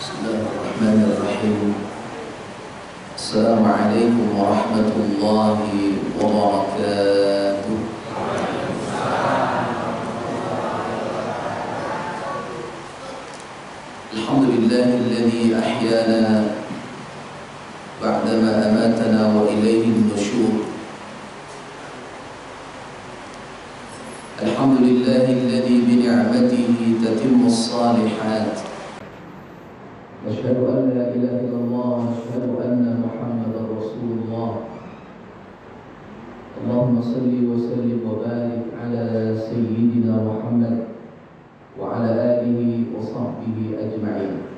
Bismillahirrahmanirrahim. Assalamualaikum warahmatullahi wabarakatuh. Alhamdulillahilladzi ahyana ba'dama amatana wa ilayhi an-nusyur. Alhamdulillahilladzi bi ni'matihi tatimmu as-salihat. Asyhadu an la ilaha illallah wa asyhadu anna Muhammadar Rasulullah. Allahumma salli wa sallim wa barik ala sayyidina Muhammad wa ala alihi wa sahbihi ajma'in.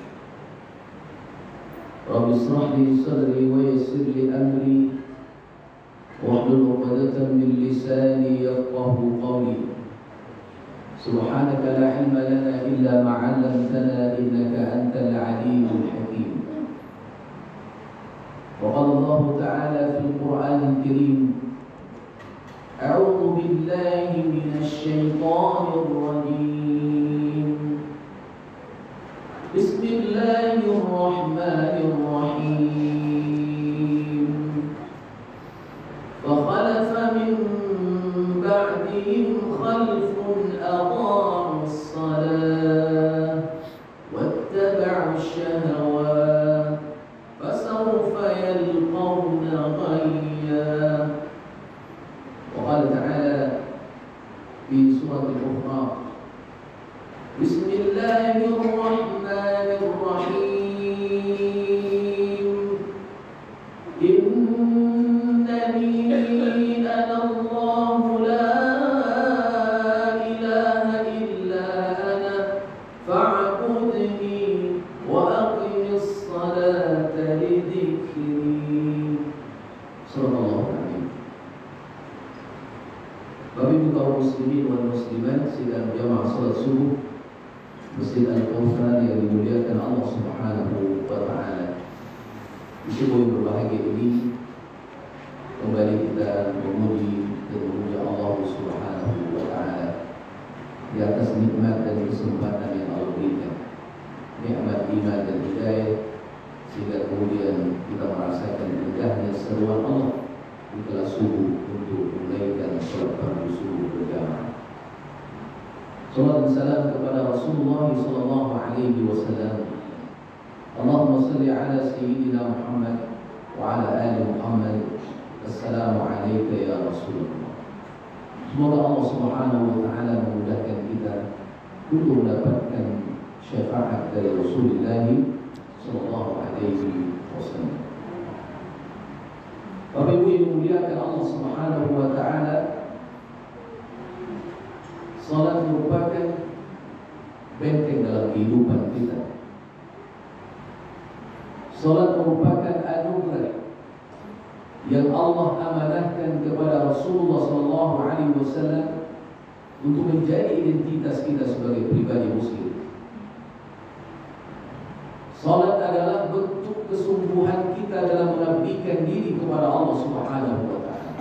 Rabbi ishrah li sadri wa yassir li amri wahlul 'uqdatam min lisani yafqahu qawli. Subhanaka la ilma lana illa ma 'allamtana innaka antal 'alimul hakim. Wa qala Allah ta'ala fil Qur'anil Karim, a'udzu billahi minasy syaithanir rajim. Bismillahirrahmanirrahim. Fa khalafa min ba'dihim khalfun أضاعوا الصلاة واتبعوا الشهوات فسوف يلقون غيا. وقال تعالى في سورة أخرى بسم الله الرحمن الرحيم إنني أنا الله لا muslimin wal muslimat sidang jamaah salat subuh Masjid Al-Kautsar yang dimuliakan Allah Subhanahu wa taala. Di subuh yang berbahagia ini kembali kita memuji dan memuja Allah Subhanahu wa taala di atas nikmat dan kesempatan yang Allah berikan, nikmat iman dan hidayah, sehingga kemudian kita merasakan indahnya seruan Allah di kelas subuh untuk menunaikan salat fardu subuh berjamaah. Salat dan salam kepada Rasulullah sallallahu alaihi wasallam. Allahumma salli ala sayyidina Muhammad wa ala ali Muhammad. Assalamu alayka ya Rasulullah. Semoga Allah Subhanahu wa taala memudahkan kita untuk mendapatkan syafaat dari Rasulullah sallallahu alaihi wasallam. Bapak Ibu yang dimuliakan Allah Subhanahu wa taala, salat merupakan benteng dalam kehidupan kita. Salat merupakan anugerah yang Allah amanahkan kepada Rasulullah sallallahu alaihi wasallam untuk menjadi identitas kita sebagai pribadi muslim. Salat adalah bentuk kesungguhan kita dalam mengabdikan diri kepada Allah Subhanahu wa taala.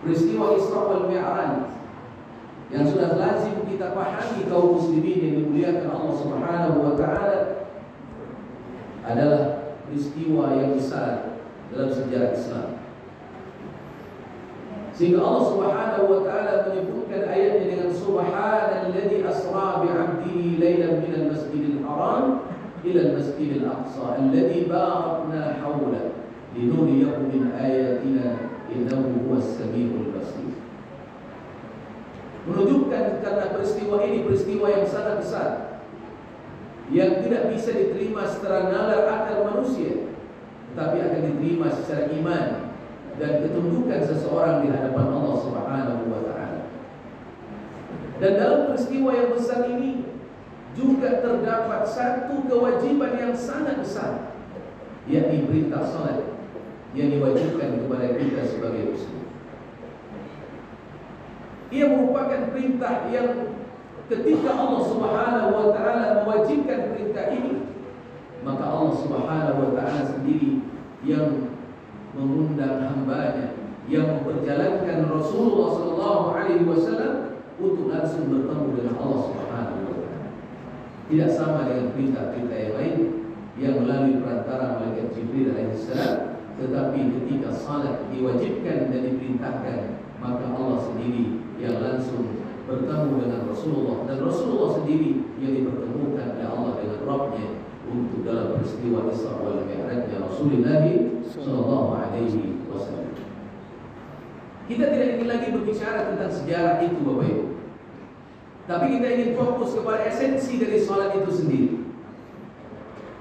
Peristiwa Isra wal Mi'raj yang sudah lazim kita pahami kaum muslimin yang dimuliakan Allah Subhanahu wa taala adalah peristiwa yang besar dalam sejarah Islam. Sehingga Allah Subhanahu wa taala menyebutkan ayatnya dengan subhanalladzi asra bi 'abdihi lailan minal masjidil haram ila al-masjidil aqsa alladzi barakna hawla linuriyahu min ayatina innahu huwas samiul basir. Menunjukkan karena peristiwa ini peristiwa yang sangat besar yang tidak bisa diterima secara nalar akal manusia, tetapi akan diterima secara iman dan ketundukan seseorang di hadapan Allah Subhanahu wa taala. Dan dalam peristiwa yang besar ini juga terdapat satu kewajiban yang sangat besar, yakni perintah salat yang diwajibkan kepada kita sebagai muslim. Ia merupakan perintah yang ketika Allah Subhanahu wa taala mewajibkan perintah ini, maka Allah Subhanahu wa taala sendiri yang mengundang hambanya, yang memperjalankan Rasulullah sallallahu alaihi wasallam untuk langsung bertemu dengan Allah Subhanahu wa taala. tidak sama dengan perintah-perintah yang lain yang melalui perantara malaikat Jibril alaihissalam. Tetapi ketika salat diwajibkan dan diperintahkan, maka Allah sendiri yang langsung bertemu dengan Rasulullah, dan Rasulullah sendiri yang dipertemukan oleh Allah dengan Rabbnya untuk dalam peristiwa Isra wal Mi'rajnya Rasulullah sallallahu alaihi wasallam. Kita tidak ingin lagi berbicara tentang sejarah itu, Bapak Ibu, tapi kita ingin fokus kepada esensi dari salat itu sendiri.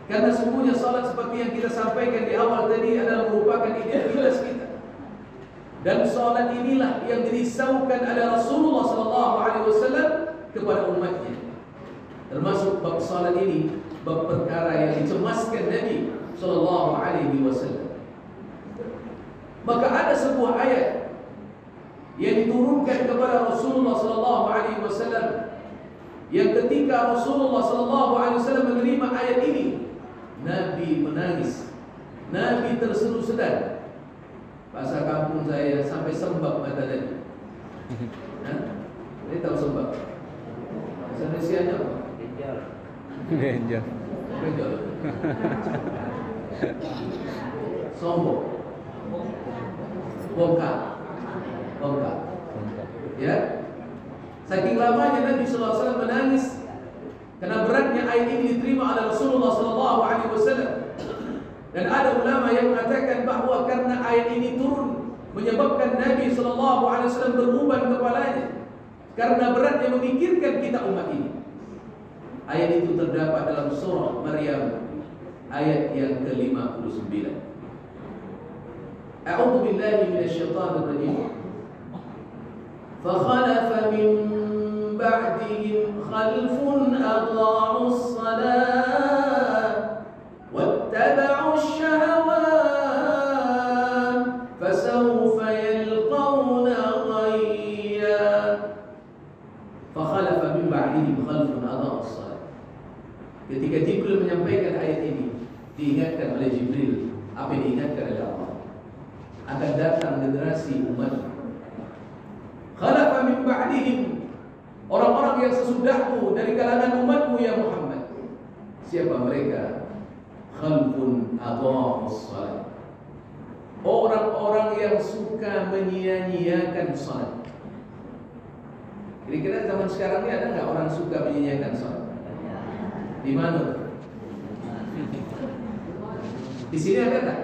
Karena sesungguhnya salat seperti yang kita sampaikan di awal tadi adalah merupakan identitas kita. Dan salat inilah yang dirisaukan oleh Rasulullah sallallahu alaihi wasallam kepada umatnya. Termasuk bab salat ini bab perkara yang dicemaskan Nabi sallallahu alaihi wasallam. Maka ada sebuah ayat yang diturunkan kepada Rasulullah sallallahu alaihi wasallam, yang ketika Rasulullah sallallahu alaihi wasallam menerima ayat ini, Nabi menangis, Nabi terseru-sedan. Bahasa kampung saya sampai sembab mata Nabi. Ini tahu sembab? Bahasa Indonesianya apa? Genjal. Genjal. Sombong. Bongkar. Bongkar. Ya. Saking lamanya Nabi sallallahu alaihi wasallam menangis karena beratnya ayat ini diterima oleh Rasulullah sallallahu alaihi wasallam. Dan ada ulama yang mengatakan bahawa karena ayat ini turun menyebabkan Nabi sallallahu alaihi wasallam berbeban kepalanya karena beratnya memikirkan kita umat ini. Ayat itu terdapat dalam surah Maryam ayat yang ke-59. A'udzu billahi minasyaitonir rajim. Fa khalafa min ba'dihim khalfun adha'us salat wattaba'u syahawat fasawfa yalqawna ghayya. Fa khalafa min ba'dihim khalfun adha'us salat. Ketika Jibril menyampaikan ayat ini, diingatkan oleh Jibril apa yang diingatkan oleh Allah, akan datang generasi umat khalafa min ba'dihim, orang-orang yang sesudahmu dari kalangan umatmu ya Muhammad. Siapa mereka? Khalfun adha'us salat, orang-orang yang suka menyia-nyiakan salat. Kira-kira zaman sekarang ini ada nggak orang suka menyia-nyiakan salat? Di mana? Di sini ada tak?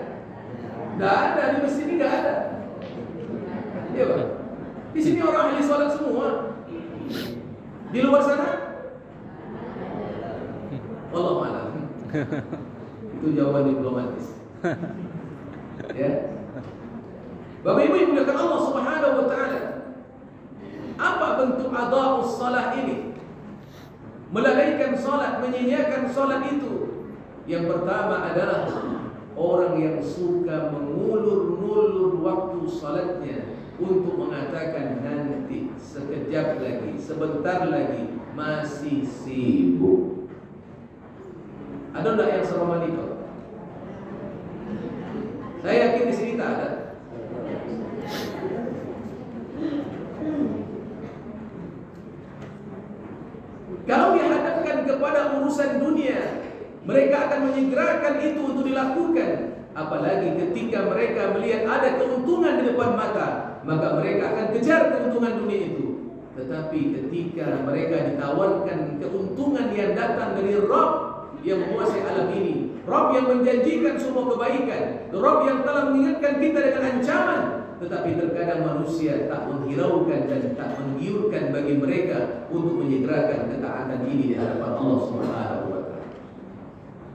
Tidak ada, di masjid ini tidak ada. Iya Pak. Di sini orang ahli salat semua. Di luar sana? Wallahu a'lam. Itu jawaban diplomatis. Ya. Bapak Ibu yang dimuliakan Allah Subhanahu wa taala, apa bentuk adha'us salah ini? Melalaikan salat, menyia-nyiakan salat itu. Yang pertama adalah orang yang suka mengulur-ngulur waktu salatnya untuk mengatakan nanti, sekejap lagi, sebentar lagi, masih sibuk. Ada enggak yang seroman itu? Saya yakin di sini tak ada. Kalau dihadapkan kepada urusan dunia, mereka akan menyegerakan itu untuk dilakukan. Apalagi ketika mereka melihat ada keuntungan di depan mata, maka mereka akan kejar keuntungan dunia itu. Tetapi ketika mereka ditawarkan keuntungan yang datang dari Rabb yang menguasai alam ini, Rabb yang menjanjikan semua kebaikan, Rabb yang telah mengingatkan kita dengan ancaman, tetapi terkadang manusia tak menghiraukan dan tak menggiurkan bagi mereka untuk menyegerakan ketaatan ini di hadapan Allah Subhanahu wa taala.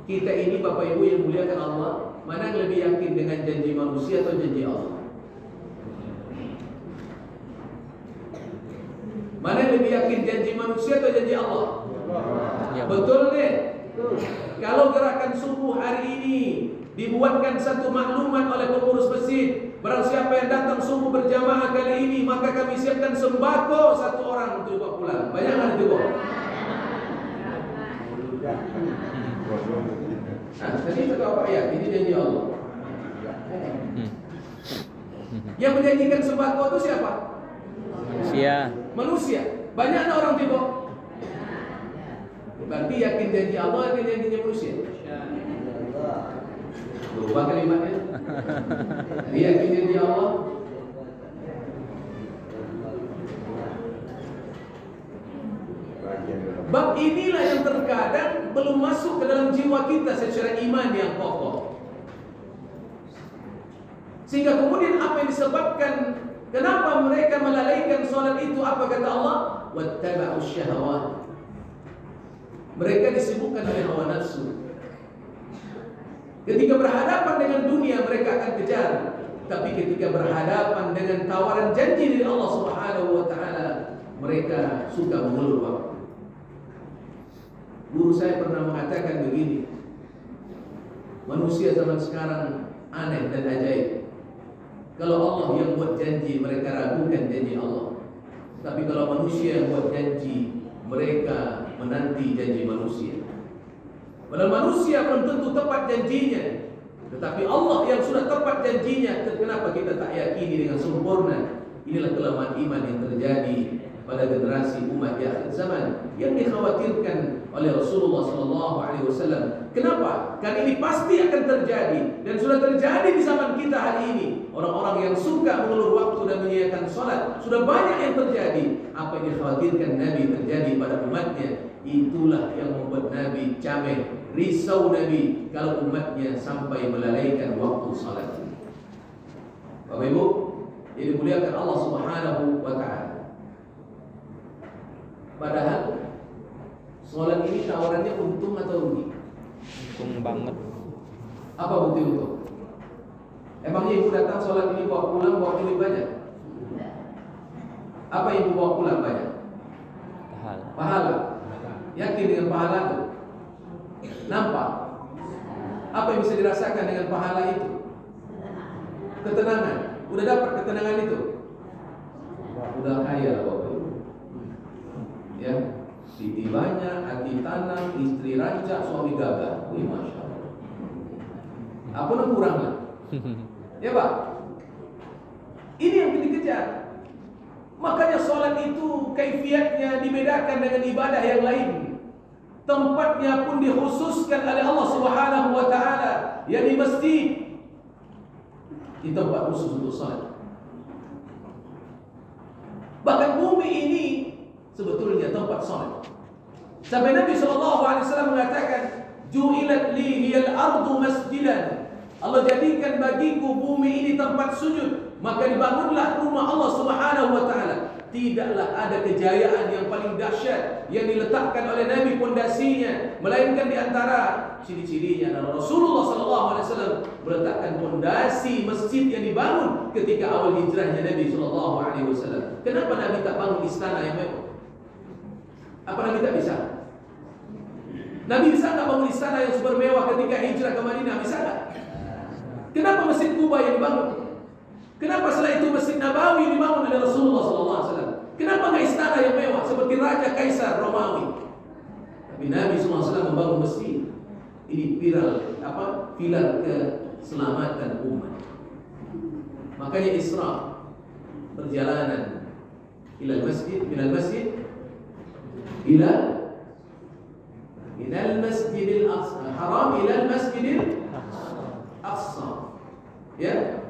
Kita ini Bapak Ibu yang muliakan Allah, mana yang lebih yakin dengan janji manusia atau janji Allah? Mana yang lebih yakin janji manusia atau janji Allah? Ya. Betul deh. Kalau gerakan subuh hari ini dibuatkan satu maklumat oleh pengurus masjid, barang siapa yang datang subuh berjamaah kali ini, maka kami siapkan sembako satu orang untuk dibawa pulang. Banyak kan itu? Nah, tadi itu apa ya? Ini janji Allah. Yang menjanjikan sembako itu siapa? Manusia. Manusia. Banyak orang tiba. Berarti yakin janji Allah, yakin janji manusia. Berubah kalimatnya. Jadi yakin janji Allah. Bab inilah yang terkadang belum masuk ke dalam jiwa kita secara iman yang kokoh. Sehingga kemudian apa yang disebabkan kenapa mereka melalaikan solat itu, apa kata Allah? Wattaba'u syahawat. Mereka disibukkan oleh hawa nafsu. Ketika berhadapan dengan dunia mereka akan kejar, tapi ketika berhadapan dengan tawaran janji dari Allah Subhanahu wa taala, mereka suka mengulur waktu. Guru saya pernah mengatakan begini, manusia zaman sekarang aneh dan ajaib. Kalau Allah yang buat janji, mereka ragukan janji Allah. Tapi kalau manusia yang buat janji, mereka menanti janji manusia. Padahal manusia belum tentu tepat janjinya, tetapi Allah yang sudah tepat janjinya, kenapa kita tak yakini dengan sempurna? Inilah kelemahan iman yang terjadi pada generasi umat di akhir zaman yang dikhawatirkan oleh Rasulullah SAW. Kenapa? Karena ini pasti akan terjadi dan sudah terjadi di zaman kita hari ini. Orang-orang yang suka mengulur waktu dan menyia-nyiakan sholat, sudah banyak yang terjadi. Apa yang dikhawatirkan Nabi terjadi pada umatnya, itulah yang membuat Nabi cameh, risau Nabi kalau umatnya sampai melalaikan waktu sholat. Bapak Ibu, yang dimuliakan Allah Subhanahu wa taala. Padahal sholat ini tawarannya untung atau rugi? Untung banget. Apa bukti untung? Emangnya ibu datang sholat ini bawa pulang bawa duit banyak? Apa ibu bawa pulang banyak? Pahala. Yakin dengan pahala itu? Nampak? Apa yang bisa dirasakan dengan pahala itu? Ketenangan. Udah dapat ketenangan itu? Udah kaya Bapak Ibu. Ya, siti banyak, hati tanam, istri rancak, suami gagah. Wih, masya Allah. Apa yang kurang lah? Ya Pak. Ini yang dikejar. Makanya sholat itu kaifiatnya dibedakan dengan ibadah yang lain. Tempatnya pun dikhususkan oleh Allah Subhanahu wa taala, yakni masjid. Di tempat khusus untuk sholat. Bahkan bumi ini sebetulnya tempat sholat. Sampai Nabi SAW mengatakan, "Ju'ilat li hiyal ardu masjidan." Allah jadikan bagiku bumi ini tempat sujud, maka dibangunlah rumah Allah Subhanahu wa taala. Tidaklah ada kejayaan yang paling dahsyat yang diletakkan oleh Nabi pondasinya, melainkan di antara ciri-cirinya adalah Rasulullah SAW meletakkan pondasi masjid yang dibangun ketika awal hijrahnya Nabi SAW. Kenapa Nabi tak bangun istana yang mewah? Apa Nabi tak bisa? Nabi bisa tak bangun istana yang super mewah ketika hijrah ke Madinah? Bisa tak? Kenapa Masjid Kuba yang dibangun? Kenapa setelah itu Masjid Nabawi dibangun oleh Rasulullah SAW? Kenapa nggak istana yang mewah seperti Raja Kaisar Romawi? Tapi Nabi SAW membangun masjid. Ini pilar keselamatan umat. Makanya Isra, perjalanan minal masjid ilal masjidil haram ilal masjidil aqsa. Ya,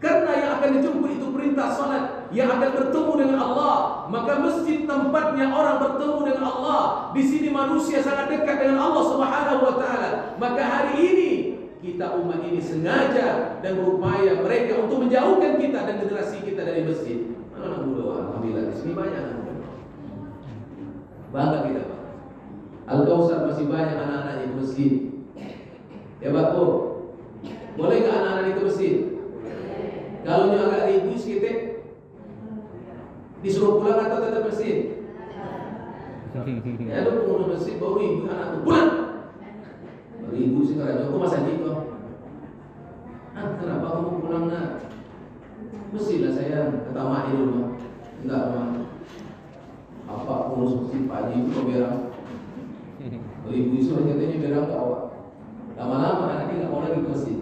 karena yang akan dijemput itu perintah salat, yang akan bertemu dengan Allah, maka masjid tempatnya orang bertemu dengan Allah. Di sini manusia sangat dekat dengan Allah Subhanahu wa taala. Maka hari ini kita umat ini sengaja dan berupaya mereka untuk menjauhkan kita dan generasi kita dari masjid. Mana berdoa? Alhamdulillah di sini banyak. Bangga kita Pak. Al-Kausar masih banyak anak-anak di masjid. Ya Pak, boleh nggak anak-anak itu masjid? Kalau agak ribu sedikit, disuruh pulang atau tetap masjid? Ya ada pengurus masjid baru ibu anak itu pulang. Baru ibu sekarang aku masa gitu. Kenapa kamu pulang nak? Mestilah saya kata mak di rumah. Enggak mak. Apa pengurus masjid Pak Haji itu kok berang? Baru ibu suruh katanya berang ke awak. Lama-lama anaknya nggak mau lagi ke masjid.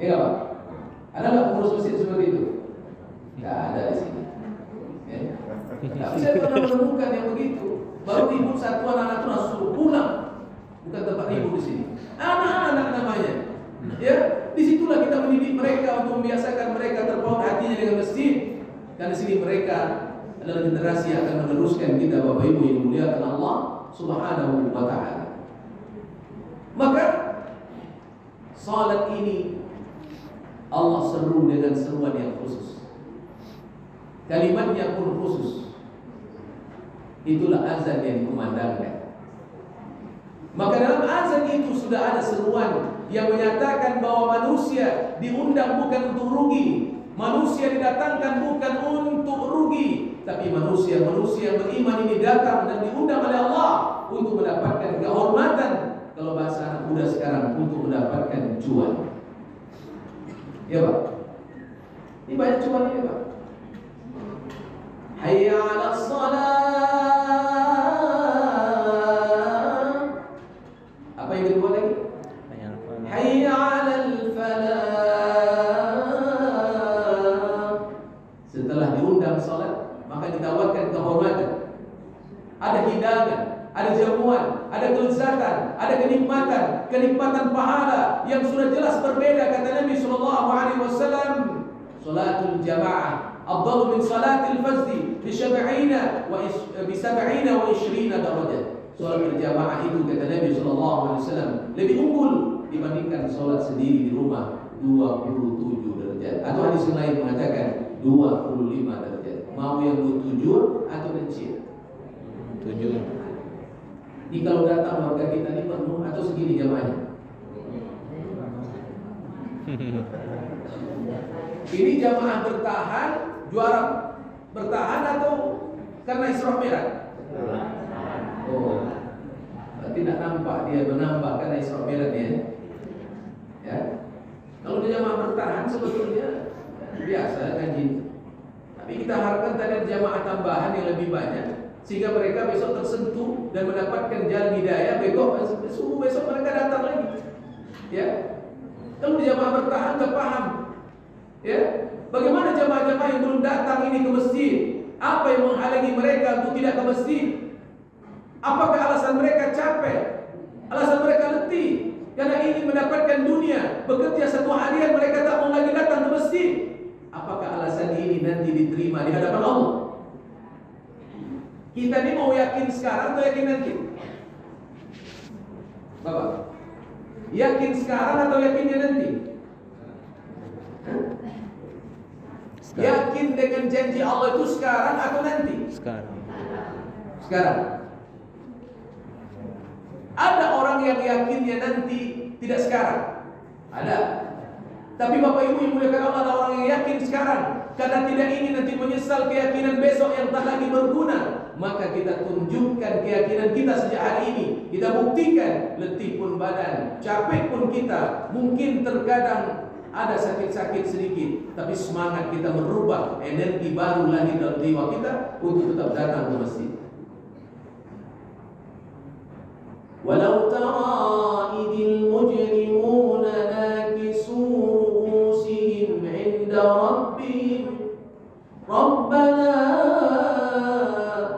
Iya Pak. Ada nggak pengurus masjid seperti itu? Nggak ada di sini. Ya. Tapi saya pernah menemukan yang begitu. Baru ribut satu anak-anak itu langsung suruh pulang. Bukan tempat ribut di sini. Anak-anak namanya. Ya, disitulah kita mendidik mereka untuk membiasakan mereka terpaut hatinya dengan masjid. Karena di sini mereka adalah generasi yang akan meneruskan kita, Bapak Ibu yang dimuliakan Allah Subhanahu wa taala. Maka salat ini Allah seru dengan seruan yang khusus. Kalimatnya pun khusus. Itulah azan yang dikumandangkan. Maka dalam azan itu sudah ada seruan yang menyatakan bahwa manusia diundang bukan untuk rugi. Manusia didatangkan bukan untuk rugi, tapi manusia yang beriman ini datang dan diundang oleh Allah untuk mendapatkan kehormatan. Kalau bahasa anak muda sekarang, untuk mendapatkan cuan. Ya Pak, ini banyak cuan ini Pak. Hayya 'alas shalah. Apa yang kedua lagi? Hayya 'alal falah. Setelah diundang salat, maka ditawarkan kehormatan. Ada hidangan, ada jamuan, ada kelezatan, ada kenikmatan pahala yang sudah jelas berbeda. Kata Nabi sallallahu alaihi wasallam, salatul jamaah afdalu min salatil fardhi bi 70 wa 20 darajat. Salat berjamaah itu, kata Nabi sallallahu alaihi wasallam, lebih unggul dibandingkan salat sendiri di rumah 27 derajat. Atau hadis lain mengatakan 25 derajat. Mau yang 27 atau kecil? 7. Ini kalau datang warga kita ini penuh atau segini jamaahnya? Ini jamaah bertahan, juara bertahan atau karena Isra Mi'raj? Oh, tidak nampak dia menambah karena Isra Mi'raj ya. Kalau dia jamaah bertahan sebetulnya biasa gaji. Tapi kita harapkan tadi jamaah tambahan yang lebih banyak, sehingga mereka besok tersentuh dan mendapatkan jalan hidayah. Besok mereka datang lagi. Ya, kalau di jamaah bertahan tak paham. Ya, bagaimana jamaah-jamaah yang belum datang ini ke masjid? Apa yang menghalangi mereka untuk tidak ke masjid? Apakah alasan mereka capek? Alasan mereka letih karena ingin mendapatkan dunia, bekerja satu harian mereka tak mau lagi datang ke masjid? Apakah alasan ini nanti diterima di hadapan Allah? Kita ini mau yakin sekarang atau yakin nanti? Bapak, yakin sekarang atau yakinnya nanti? Yakin dengan janji Allah itu sekarang atau nanti? Sekarang. Ada orang yang yakinnya nanti, tidak sekarang. Ada. Tapi Bapak Ibu yang muliakan Allah, ada orang yang yakin sekarang karena tidak ingin nanti menyesal keyakinan besok yang tak lagi berguna. Maka kita tunjukkan keyakinan kita sejak hari ini. Kita buktikan, letih pun badan, capek pun kita, mungkin terkadang ada sakit-sakit sedikit, tapi semangat kita merubah, energi baru lagi dalam jiwa kita untuk tetap datang ke masjid. Walau tara idil mujrimuna nakisu ru'usihim 'inda rabbihim Rabbana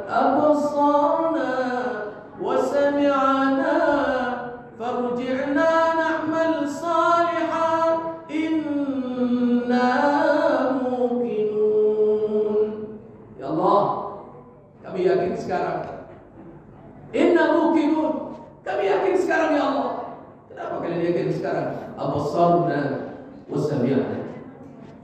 absarna wa sami'na farji'na na'mal salihan inna muqinun. Ya Allah, kami yakin sekarang. Inna muqinun, kami yakin sekarang ya Allah. Kenapa kalian yakin sekarang? Absarna wa sami'na.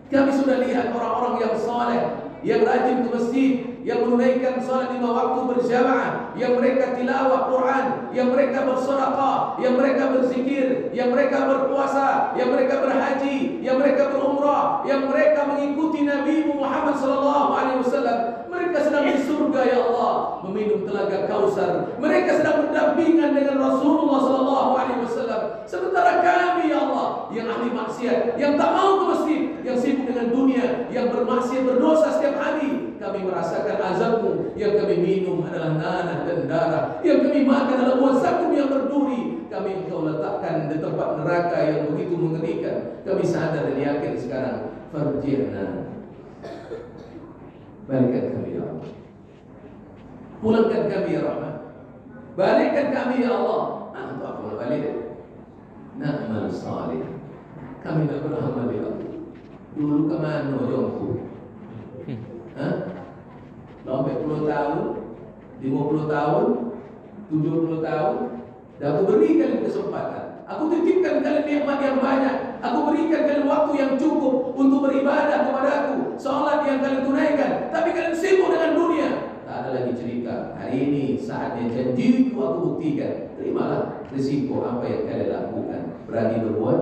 Kami sudah lihat orang-orang yang saleh, yang rajin ke masjid, yang menunaikan salat 5 waktu berjamaah, yang mereka tilawah Quran, yang mereka bersedekah, yang mereka berzikir, yang mereka berpuasa, yang mereka berhaji, yang mereka berumrah, yang mereka mengikuti Nabi Muhammad sallallahu alaihi wasallam. Mereka sedang di surga ya Allah, meminum telaga Kausar. Mereka sedang berdampingan dengan Rasulullah sallallahu alaihi wasallam. Sementara kami ya Allah yang ahli maksiat, yang tak mau ke masjid, yang sibuk dengan dunia, yang bermaksiat berdosa setiap hari, kami merasakan azabmu. Yang kami minum adalah nanah dan darah, yang kami makan adalah buah zakum yang berduri. Kami engkau letakkan di tempat neraka yang begitu mengerikan. Kami sadar dan yakin sekarang. Farji'na, balikan kami ya Allah. Pulangkan kami ya Rahman. Balikkan kami ya Allah. Nah, untuk apa balik? Na'mal salih. Kami tak beramal ya Allah. Dulu kemana jongku? Hah? 80 tahun, 50 tahun, 70 tahun, dan aku berikan kesempatan. Aku titipkan kalian nikmat yang banyak. Aku berikan kalian waktu yang cukup untuk beribadah kepada aku, salat yang kalian tunaikan. Tapi kalian sibuk dengan dunia. Tak ada lagi cerita. Hari ini saatnya janji aku buktikan. Terimalah risiko apa yang kalian lakukan. Berani berbuat?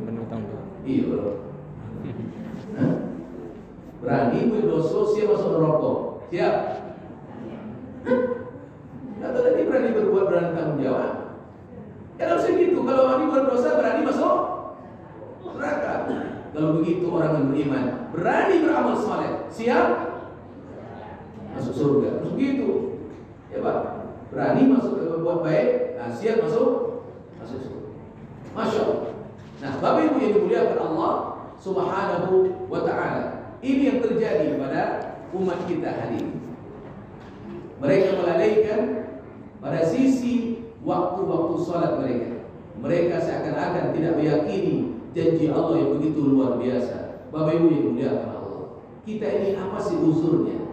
Berhutang budi. Iya bro. Berani berdosa, siap masuk neraka. Siap? Atau tadi berani berbuat, berani tanggung jawab? Kan harus begitu. Kalau berani berdosa, berani masuk neraka. Kalau begitu orang yang beriman, berani beramal saleh, siap masuk surga. Terus begitu, ya Pak. Berani masuk berbuat baik, nah, siap masuk surga. Masya Allah. Nah, Bapak Ibu yang dimuliakan Allah Subhanahu wa Ta'ala, ini yang terjadi pada umat kita hari ini. Mereka melalaikan pada sisi waktu-waktu salat mereka. Mereka seakan-akan tidak meyakini janji Allah yang begitu luar biasa. Bapak Ibu yang dimuliakan Allah, kita ini apa sih uzurnya?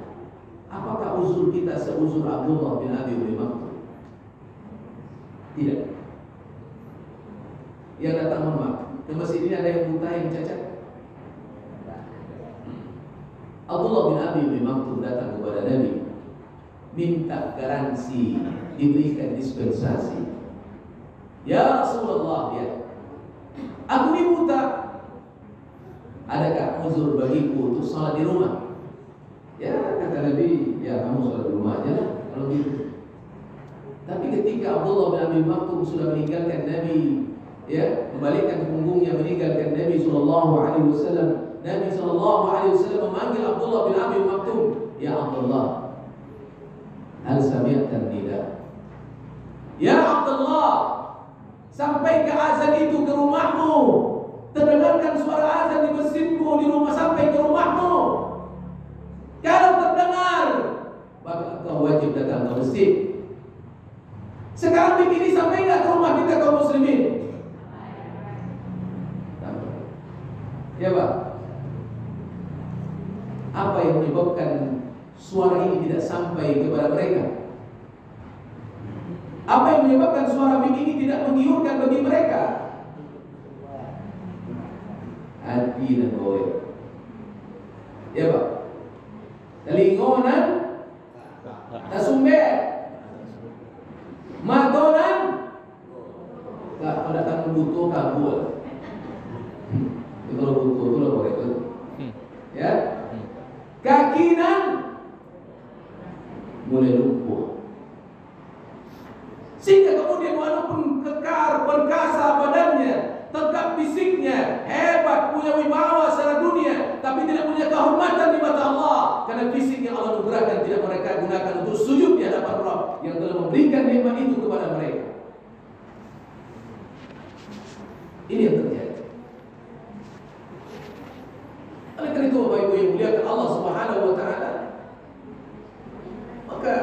Apakah uzur kita seuzur Abdullah bin Abi Maktum? Tidak. Yang datang mohon maaf, di masjid ini ada yang buta, yang cacat? Abdullah bin Abi Maktum datang kepada Nabi, minta garansi, diberikan dispensasi. Ya Rasulullah, ya, aku ini buta. Adakah uzur bagiku untuk salat di rumah? Ya, kata Nabi, ya kamu salat di rumah aja lah kalau gitu. Tapi ketika Abdullah bin Abi Maktum sudah meninggalkan Nabi, ya, membalikkan punggungnya meninggalkan Nabi sallallahu alaihi wasallam, Nabi sallallahu alaihi wasallam memanggil Abdullah bin Abi Maktum, ya Abdullah, hal sami'tan nida? Ya Abdullah, sampai ke azan itu ke rumahmu. Terdengarkan suara azan di masjidmu di rumah sampai ke rumahmu. Kalau terdengar, maka kau wajib datang ke masjid. Sekarang begini, sampai enggak ke rumah kita kaum muslimin? Ya Pak. Apa yang menyebabkan suara ini tidak sampai kepada mereka? Apa yang menyebabkan suara ini tidak menggiurkan bagi mereka? Hati dan goyah. Ya Pak. Telingonan tasumbe, matonan tak pada tak butuh kabul. Kalau butuh itu boleh itu. Ya. Kakinan mulai lumpuh. Sehingga kemudian walaupun kekar, perkasa badannya, tegap fisiknya, hebat, punya wibawa secara dunia, tapi tidak punya kehormatan di mata Allah. Karena fisik yang Allah anugerahkan tidak mereka gunakan untuk sujud di hadapan Rabb yang telah memberikan nikmat itu kepada mereka. Ini yang terjadi. Oleh karena itu Bapak Ibu yang muliakan Allah Subhanahu wa Ta'ala, maka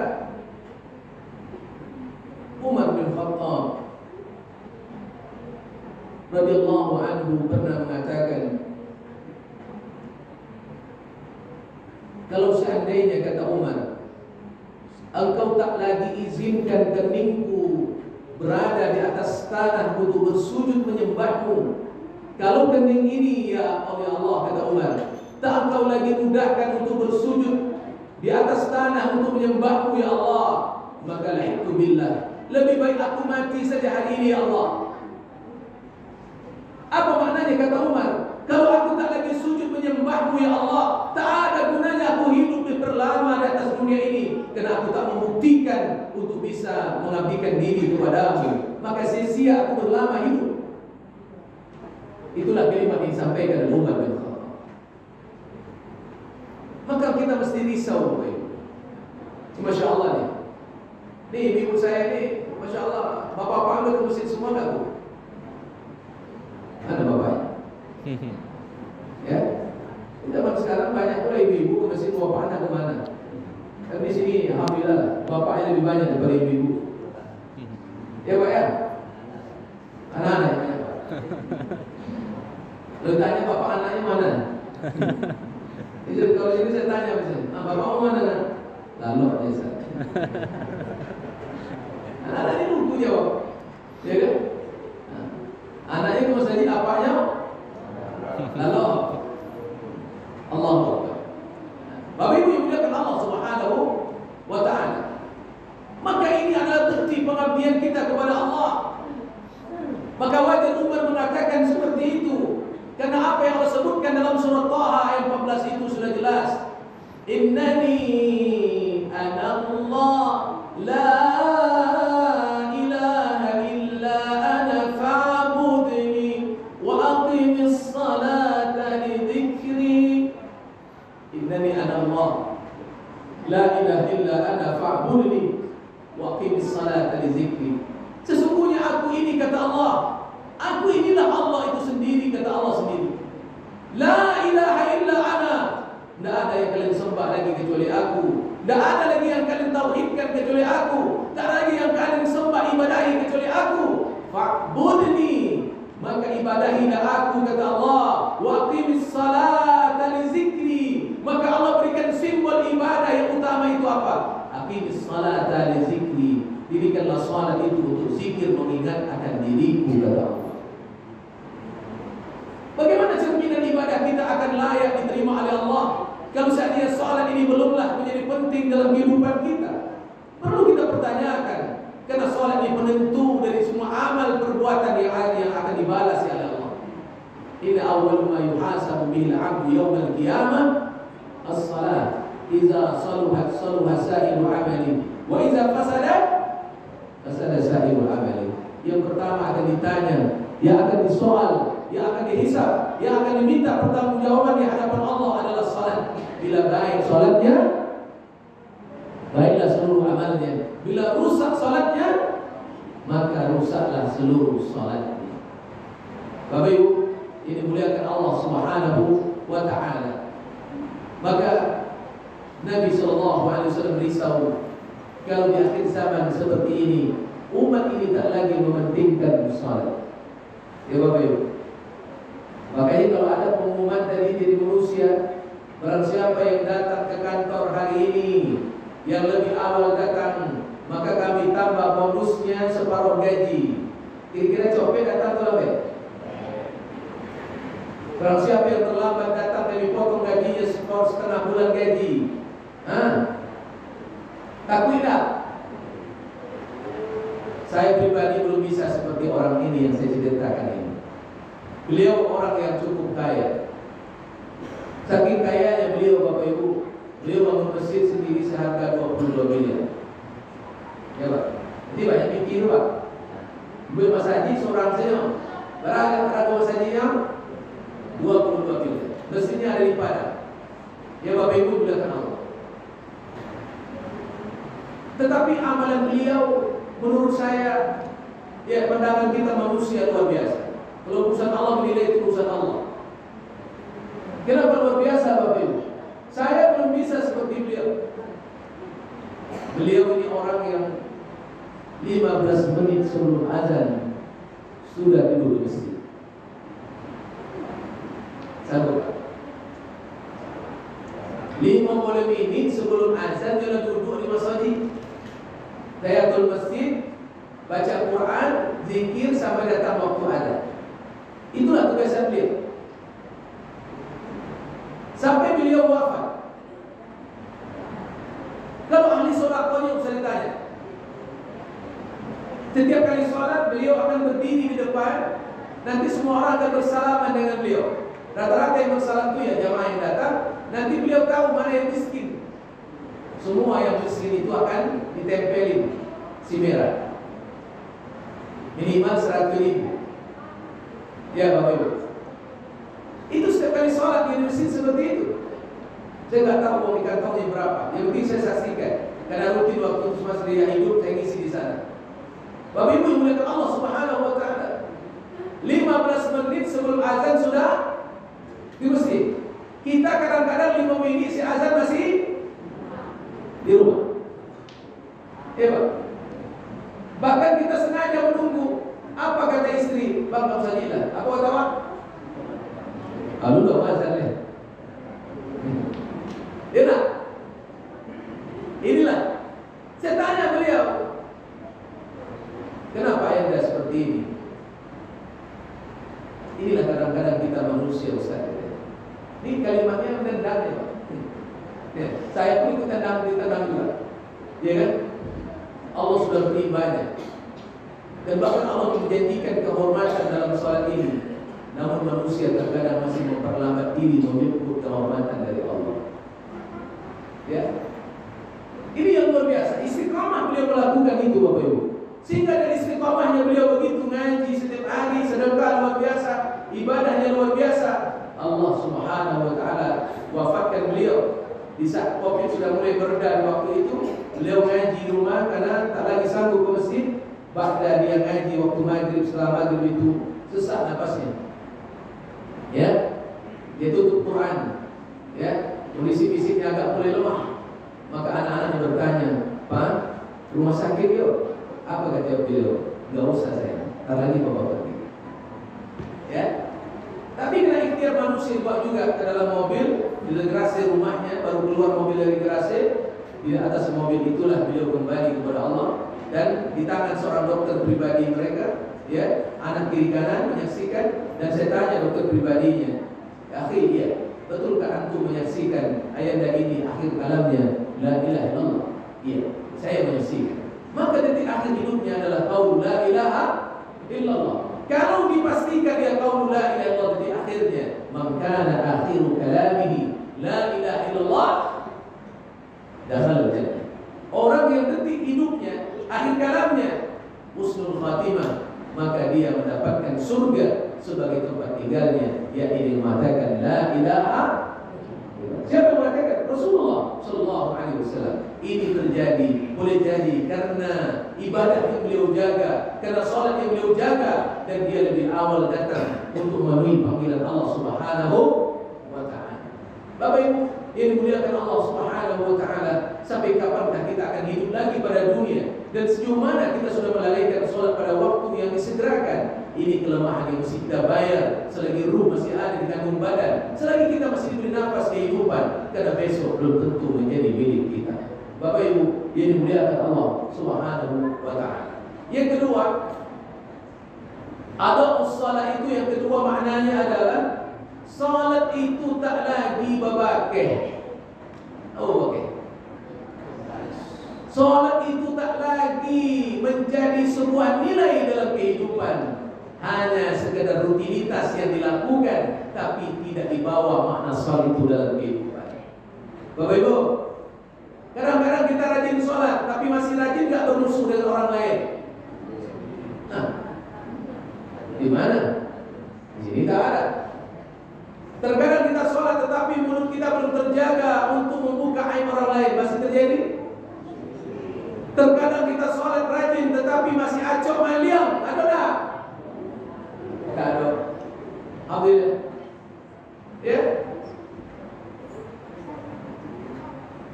Umar bin Khattab radhiyallahu anhu pernah mengatakan, kalau seandainya, kata Umar, engkau tak lagi izinkan keningku berada di atas tanah untuk bersujud menyembahmu, kalau kening ini ya Allah, kata Umar, tak engkau lagi mudahkan untuk bersujud di atas tanah untuk menyembahmu ya Allah, maka lahibtu billah, lebih baik aku mati saja hari ini ya Allah. Apa maknanya, kata Umar? Kalau aku tak lagi sujud menyembahmu ya Allah, tak ada gunanya aku hidup berlama di atas dunia ini, karena aku tak membuktikan untuk bisa mengabdikan diri kepadamu, maka sia-sia aku berlama hidup. Itulah kalimat yang disampaikan oleh Umar bin Khattab. Maka kita mesti risau, Masya Allah nih. Nih ibu saya nih, Masya Allah, bapak-bapak anda ke masjid semua enggak, Bu? Ada bapak? Ya, zaman sekarang banyak pula ibu-ibu ke masjid, bapak anda kemana? Kan di sini sini alhamdulillah bapaknya lebih banyak daripada ibu-ibu. Ya Pak ya? Anak-anak yang banyak Pak. Lalu tanya bapak anaknya mana? Jadi kalau ini saya tanya misalnya, bapakmu mana kan? Lalu biasa. Anak-anak ini lugu jawab, ya kan? Anaknya ke masjid apanya? Lalu Allahu Akbar. Bapak Ibu yang dimuliakan Allah Subhanahu wa taala. Maka ini adalah bukti pengabdian kita kepada Allah. Maka wajar Umar mengatakan seperti itu. Karena apa yang Allah sebutkan dalam surah Taha ayat 14 itu sudah jelas. Innani ana Allah la ilaha illa ana fa'budni wa aqimis salata li dzikri. Innani ana Allah la ilaha illa ana fa'budni wa aqimis salata li dzikri. Sesungguhnya aku ini kata Allah, aku inilah Allah itu sendiri, kata Allah sendiri. La ilaha illa ana, tidak ada yang kalian sembah lagi kecuali aku, tidak ada lagi yang kalian tauhidkan kecuali aku, tidak ada lagi yang kalian sembah ibadahi kecuali aku. Fa'budni, maka ibadahilah aku, kata Allah. Wa aqimis salata li zikri, maka Allah berikan simbol ibadah yang utama itu apa? Aqimis salata li zikri, dirikanlah salat itu untuk zikir mengingat akan diriku, kata Allah. Bagaimana cerminan ibadah kita akan layak diterima oleh Allah kalau seandainya salat ini belumlah menjadi penting dalam kehidupan kita? Perlu kita pertanyakan, karena salat ini penentu dari semua amal perbuatan yang akan dibalas oleh Allah. Inna awwal ma yuhasabu bihi al-'abdu yawm al-qiyamah as-salat. Idza saluhat saluha sa'iru 'amali wa idza fasadat fasada sa'iru 'amali. Yang pertama akan ditanya, yang akan disoal, yang akan dihisab, yang akan diminta pertanggungjawaban di hadapan Allah adalah salat. Bila baik salatnya, baiklah seluruh amalnya. Bila rusak salatnya, maka rusaklah seluruh salatnya. Bapak Ibu, ini muliakan Allah Subhanahu wa taala. Maka Nabi SAW risau kalau di akhir zaman seperti ini, umat ini tak lagi mementingkan salat. Ya Bapak Ibu, makanya kalau ada pengumuman dari diri manusia, barang siapa yang datang ke kantor hari ini yang lebih awal datang, maka kami tambah bonusnya separuh gaji. Kira-kira copet datang atau lebih? Barang siapa yang terlambat datang, kami potong gajinya setengah bulan gaji. Takut tak? Saya pribadi belum bisa seperti orang ini yang saya ceritakan ini. Beliau orang yang cukup kaya. Saking kayanya beliau, Bapak Ibu, beliau bangun masjid sendiri seharga 22 miliar. Ya Pak, jadi banyak pikir Pak. Beliau Mas Haji seorang saja, berapa Mas Haji yang 22 miliar. Mesinnya ada di Padang. Ya Bapak Ibu, muliakan Allah. Tetapi amalan beliau menurut saya, ya pandangan kita manusia luar biasa. Kalau urusan Allah menilai itu urusan Allah. Kenapa luar biasa Bapak Ibu? Saya belum bisa seperti beliau. Beliau ini orang yang 15 menit sebelum azan sudah tidur di masjid. Sabar. 50 menit sebelum azan dia sudah duduk di masjid. Tahiyatul masjid, baca Quran, zikir sampai datang waktu azan. Itulah tugas beliau. Sampai beliau wafat. Kalau ahli solatnya bisa ditanya. Setiap kali solat beliau akan berdiri di depan. Nanti semua orang akan bersalaman dengan beliau. Rata-rata yang bersalam itu ya jamaah yang datang. Nanti beliau tahu mana yang miskin. Semua yang miskin itu akan ditempelin si merah. Minimal 100.000. Ya Bapak Ibu, itu setiap kali sholat di masjid seperti itu. Saya nggak tahu uang di kantongnya berapa. Yang penting saya saksikan, karena rutin waktu semasa dia hidup saya ngisi di sana. Bapak Ibu yang muliakan Allah Subhanahu wa taala, 15 menit sebelum azan sudah di masjid. Kita kadang-kadang 5 menit si azan masih di rumah. Ya Pak. Bahkan kita sengaja menunggu. Apa kata istri? Bang, gak usah nyilat. Apa kata Pak? Lalu gak masalah ya. Ya tak? Inilah. Saya tanya beliau, kenapa Anda seperti ini? Inilah kadang-kadang kita manusia Ustaz. Ini kalimatnya menendang ya Pak. Ya, saya pun ikut ditendang juga. Ya kan? Allah sudah beri banyak. Dan bahkan Allah menjanjikan kehormatan dalam soal ini. Namun manusia terkadang masih memperlambat diri menyebut kehormatan dari Allah. Ya. Ini yang luar biasa. Istiqamah beliau melakukan itu Bapak Ibu. Sehingga dari istiqamahnya beliau begitu ngaji setiap hari, sedekah luar biasa, ibadahnya luar biasa. Allah Subhanahu wa taala wafatkan beliau di saat Covid sudah mulai bereda waktu itu. Beliau ngaji di rumah karena tak lagi sanggup ke masjid. Bahkan dia ngaji waktu maghrib, setelah maghrib itu sesak napasnya. Ya, dia tutup Quran. Ya, kondisi fisiknya agak mulai lemah. Maka anak-anaknya bertanya, Pak, rumah sakit yuk. Apa kata beliau? Gak usah saya, ntar lagi bapak pergi. Ya, tapi kena ikhtiar manusia bawa juga ke dalam mobil, di garasi rumahnya, baru keluar mobil dari garasi. Di atas mobil itulah beliau kembali kepada Allah. Dan di tangan seorang dokter pribadi mereka, ya, anak kiri kanan menyaksikan. Dan saya tanya dokter pribadinya, akhir ya, betulkah antum menyaksikan ayat ini akhir kalamnya la ilaha illallah? Iya, saya menyaksikan. Maka detik akhir hidupnya adalah qaul la ilaha illallah. Kalau dipastikan dia qaul la ilaha illallah detik akhirnya, maka akhiru kalamihi la ilaha illallah, dakhala jannah. Orang yang detik hidupnya akhir kalamnya husnul khatimah, maka dia mendapatkan surga sebagai tempat tinggalnya, yakni mengatakan la ilaha. Siapa yang mengatakan? Rasulullah sallallahu alaihi wasallam. Ini terjadi, boleh jadi karena ibadah yang beliau jaga, karena salat yang beliau jaga, dan dia lebih awal datang untuk memenuhi panggilan Allah Subhanahu wa taala. Bapak Ibu yang dimuliakan Allah Subhanahu wa taala, sampai kapankah kita akan hidup lagi pada dunia? Dan sejauh mana kita sudah melalaikan salat pada waktu yang disegerakan? Ini kelemahan yang mesti kita bayar selagi ruh masih ada di kandung badan, selagi kita masih diberi nafas kehidupan, karena besok belum tentu menjadi milik kita. Bapak Ibu yang dimuliakan Allah Subhanahu wa taala. Yang kedua, ada'us shalah itu yang kedua maknanya adalah salat itu tak lagi babakeh. Oh, oke. Salat itu tak lagi menjadi sebuah nilai dalam kehidupan, hanya sekedar rutinitas yang dilakukan, tapi tidak dibawa makna salat itu dalam kehidupan. Bapak Ibu, kadang-kadang kita rajin sholat, tapi masih rajin gak bermusuh dengan orang lain. Nah, di mana? Di sini tak ada. Terkadang kita sholat, tetapi mulut kita belum terjaga untuk membuka aib orang lain. Masih terjadi? Terkadang kita sholat rajin, tetapi masih acok main liam. Ada tak? Tak ada. Alhamdulillah. Ya.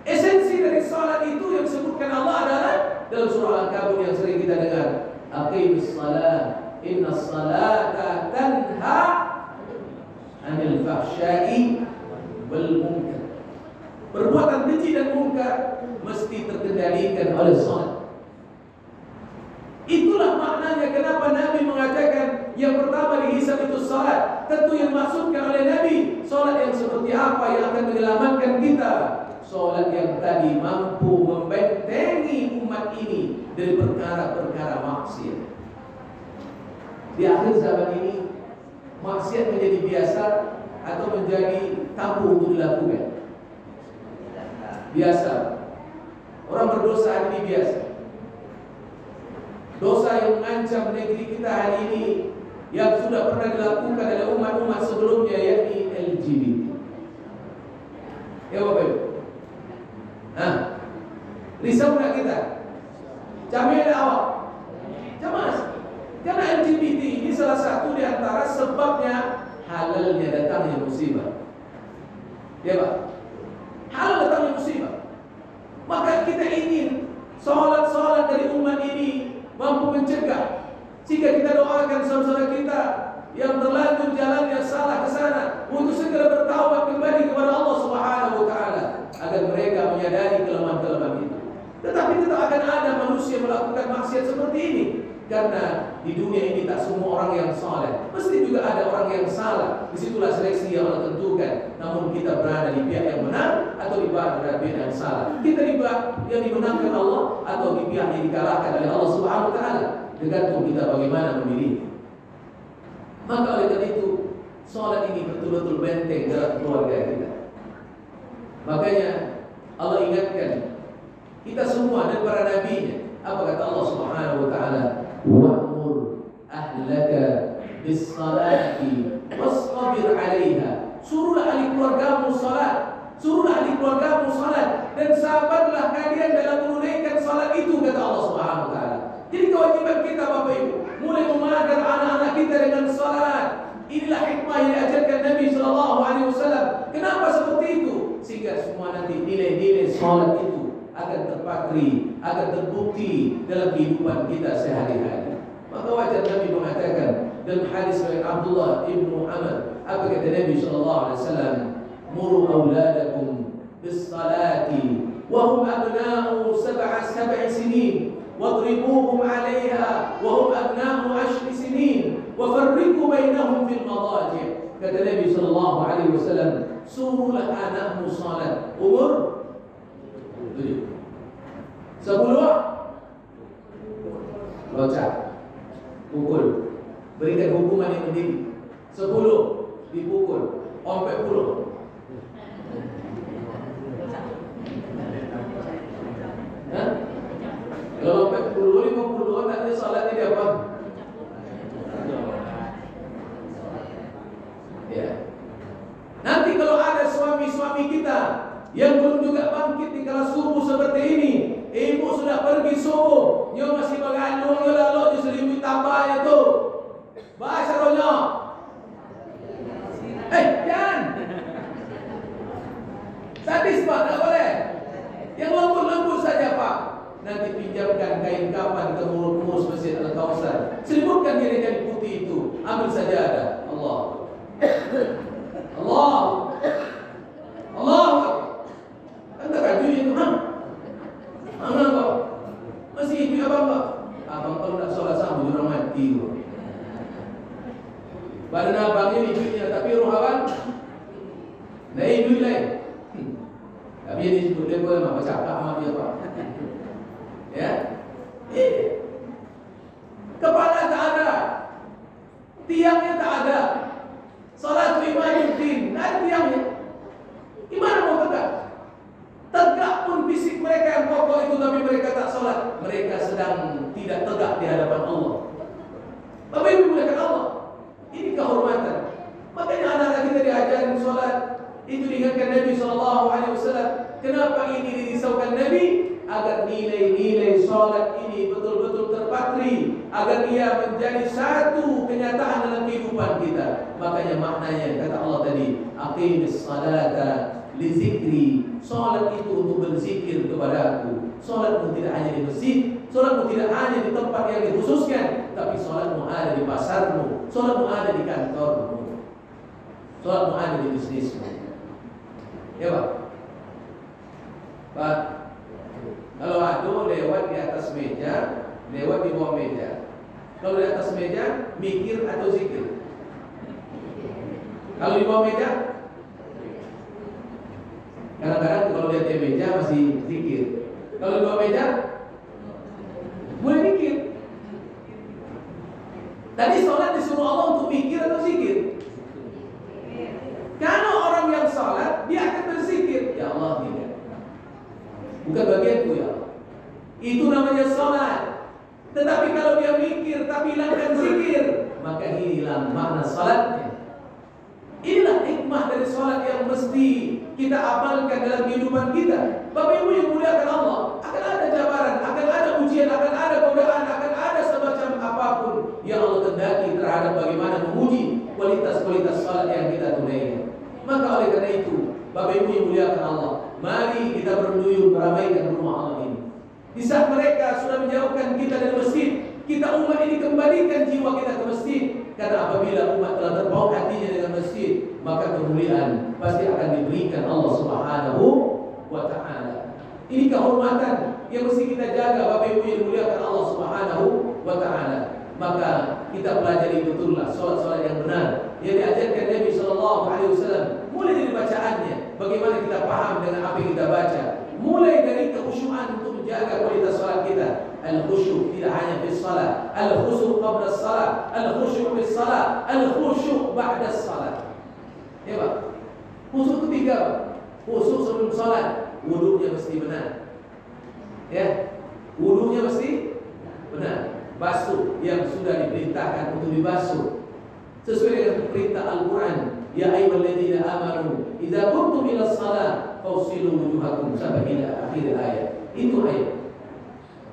Esensi dari salat itu yang disebutkan Allah adalah dalam surah Al-Ankabut yang sering kita dengar, aqimis salat, innas salata tanha 'anil fahsya'i wal munkar. Perbuatan keji dan munkar mesti terkendalikan oleh salat. Itulah maknanya kenapa Nabi mengatakan yang pertama dihisab itu salat. Tentu yang dimaksudkan oleh Nabi salat yang seperti apa yang akan menyelamatkan kita. Salat yang tadi mampu membentengi umat ini dari perkara-perkara maksiat. Di akhir zaman ini maksiat menjadi biasa atau menjadi tabu untuk dilakukan. Biasa. Orang berdosa hari ini biasa. Dosa yang mengancam negeri kita hari ini yang sudah pernah dilakukan oleh umat-umat sebelumnya, yakni LGBT. Ya Bapak Ibu. Nah, risau tak kita? Jamil awak? Cemas. Karena LGBT ini salah satu di antara sebabnya halalnya datangnya musibah. Ya Pak? Halal datangnya musibah. Maka kita ingin sholat orang dari umat ini mampu mencegah. Jika kita doakan saudara kita yang terlanjur jalan yang salah ke sana untuk segera bertaubat kembali kepada Allah Subhanahu wa taala agar mereka menyadari kelemahan-kelemahan itu. Tetapi tetap akan ada manusia melakukan maksiat seperti ini, karena di dunia ini tak semua orang yang saleh. Mesti juga ada orang yang salah. Disitulah seleksi yang Allah tentukan. Namun kita berada di pihak yang benar atau di pihak yang salah. Kita di pihak yang dimenangkan Allah atau di pihak yang dikalahkan oleh Allah Subhanahu wa taala. Tergantung kita bagaimana memilih. Maka oleh karena itu, salat ini betul-betul benteng dalam keluarga kita. Makanya Allah ingatkan kita semua dan para nabinya. Apa kata Allah Subhanahu wa taala? Wa'mur ahlaka bis-salati wastabir 'alaiha. Suruhlah ahli keluargamu salat. Suruhlah ahli keluargamu salat dan sabarlah kalian dalam menunaikan salat itu, kata Allah Subhanahu wa taala. Jadi kewajiban kita Bapak Ibu mulai memagar anak-anak kita dengan salat. Inilah hikmah yang diajarkan Nabi sallallahu alaihi wasallam. Kenapa seperti itu? Sehingga semua nanti nilai-nilai salat itu akan terpatri, akan terbukti dalam kehidupan kita sehari-hari. Maka wajar Nabi mengatakan dalam hadis dari Abdullah ibnu Amr, apa kata Nabi sallallahu alaihi wasallam? Muru auladakum bis-salati wa hum abna'u sab'i sinin wadribuhum 'alayha wa hum abna'u 10 sinin wa farriqu bainahum fil madaji'. Kata Nabi sallallahu alaihi wasallam, suruhlah anakmu salat umur 7. 10 locak, pukul, berikan hukuman yang mendidik. 10 dipukul, 40. Kalau 40, 50 nanti salatnya dia apa? Ya. Nanti kalau ada suami-suami kita yang belum juga bangkit di kala subuh seperti ini, ibu sudah pergi subuh, nyo masih mengandung, nyo lalu diselimut tambahnya tu. Bahasa rohnya. Jangan. Sadis Pak, tak boleh. Yang lembut-lembut saja Pak. Nanti pinjamkan kain kapan ke murus Masjid Al-Kautsar. Selimutkan diri yang putih itu. Ambil saja ada. Allah. Allah. Allah. Anda kajunya itu, mana kau? Masih ibu abang kau? Abang kalau nak solat sama jurang mati kau. Badan abang ini duitnya, tapi roh abang naik duit lain. Tapi dia disebut dia pun apa cakap sama dia Pak. Ya, kepala tak ada, tiangnya tak ada. Salat imamuddin, tak ada tiangnya. Gimana mau tegak? Tegak pun fisik mereka yang kokoh itu, tapi mereka tak salat. Mereka sedang tidak tegak di hadapan Allah. Bapak Ibu muliakan Allah. Ini kehormatan. Makanya anak-anak kita diajarin salat. Itu diingatkan Nabi SAW. Kenapa ini dirisaukan Nabi? Agar nilai-nilai salat ini betul-betul terpatri, agar ia menjadi satu kenyataan dalam kehidupan kita. Makanya maknanya kata Allah tadi, aqimis salata li zikri. Salat itu untuk berzikir kepadaku. Salatmu tidak hanya di masjid, salatmu tidak hanya di tempat yang dikhususkan, tapi salatmu ada di pasarmu, salatmu ada di kantormu, salatmu ada di bisnismu. Ya Pak. Pak, kalau adu lewat di atas meja, lewat di bawah meja. Kalau di atas meja, mikir atau zikir? Kalau di bawah meja, kadang-kadang kalau lihat di meja masih zikir. Kalau di bawah meja, boleh mikir. Tadi sholat disuruh Allah untuk mikir atau zikir? Kalau orang yang sholat, dia akan berzikir. Ya Allah, tidak. Bukan bagianku ya Allah. Itu namanya sholat. Tetapi kalau dia mikir tapi hilangkan zikir, maka hilang makna sholatnya. Inilah hikmah dari sholat yang mesti kita amalkan dalam kehidupan kita. Bapak Ibu yang muliakan Allah, akan ada jabaran, akan ada ujian, akan ada godaan, akan ada semacam apapun yang Allah kendaki terhadap bagaimana menguji kualitas-kualitas sholat yang kita tunaikan. Maka oleh karena itu, Bapak Ibu yang muliakan Allah, mari kita berduyun meramaikan rumah Allah ini. Di saat mereka sudah menjauhkan kita dari masjid, kita umat ini kembalikan jiwa kita ke masjid. Karena apabila umat telah terpaut hatinya dengan masjid, maka kemuliaan pasti akan diberikan Allah Subhanahu wa Ta'ala. Ini kehormatan yang mesti kita jaga, Bapak Ibu yang dimuliakan Allah Subhanahu wa Ta'ala. Maka kita pelajari betullah solat-solat yang benar yang diajarkan Nabi Sallallahu Alaihi Wasallam. Mulai dari bacaannya, bagaimana kita paham dengan apa yang kita baca. Mulai dari kekhusyuan untuk menjaga kualitas salat kita. Al-khusyuk tidak hanya di salat, al-khusyuk qabla salat, al-khusyuk fi salat, al-khusyuk ba'da salat. Ya Pak. Khusyuk ketiga, Pak. Khusyuk sebelum salat, wudunya mesti benar. Ya. Wudunya mesti benar. Basuh yang sudah diperintahkan untuk dibasuh sesuai dengan perintah Al-Quran. Ya ayyuhalladzina amanu idza qumtum ila shalah fawsilu wujuhakum sampai ila akhir ayat. Itu ayat.